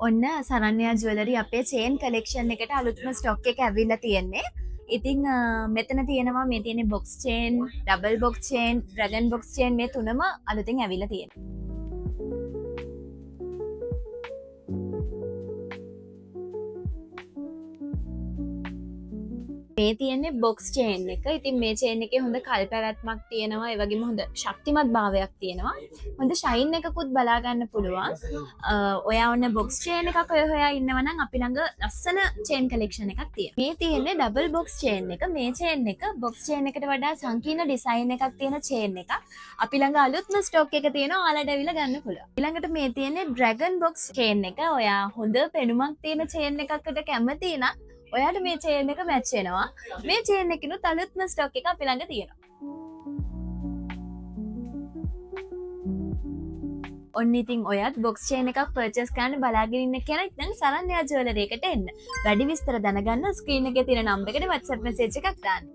ඔන්න සරණ්‍යා ජුවලරි අපේ chain collection එකට අලුත්ම ස්ටොක් එක ඇවිල්ලා තියෙන්නේ. ඉතින් මෙතන තියෙනවා මේ තියෙන box chain, double box chain, dragon box chain මේ තුනම අලුතින් ඇවිල්ලා තියෙනවා. මේ තියෙන්නේ බොක්ස් චේන් එක. ඉතින් මේ චේන් එකේ හොඳ කල් පැවැත්මක් තියෙනවා. ඒ වගේම හොඳ ශක්තිමත් භාවයක් තියෙනවා. හොඳ ෂයින් එකකුත් බලා ගන්න පුළුවන්. ඔයා ඔන්න බොක්ස් චේන් එකක් හොයා ඉන්නවා නම් අපි ළඟ ලස්සන චේන් කලෙක්ෂන් එකක් තියෙනවා. මේ තියෙන්නේ ඩබල් බොක්ස් චේන් එක. මේ චේන් එක බොක්ස් චේන් එකට වඩා සංකීර්ණ ඩිසයින් එකක් තියෙන චේන් එකක්. අපි ළඟ අලුත්ම ස්ටොක් එක තියෙනවා. ඔයාලට ඇවිල්ලා ගන්න පුළුවන්. ඊළඟට මේ තියෙන්නේ ඩ්‍රැගන් බොක්ස් චේන් එක. ඔයා හොඳ පෙනුමක් තියෙන චේන් එකකට කැමති නම් ඔයාට මේ චේන් එක මැච් වෙනවා. මේ චේන් එකකිනුත් අලුත්ම ස්ටොක් එක අපි ළඟ තියෙනවා. ඔන්න ඉතින් ඔයත් බොක්ස් චේන් එකක් පර්චේස් කරන්න බලාගෙන ඉන්න කෙනෙක් නම් සරණ්‍යා ජුවලරි එකට එන්න. වැඩි විස්තර දැනගන්න ස්ක්‍රීන් එකේ තියෙන නම්බර් එකට WhatsApp message එකක් දාන්න.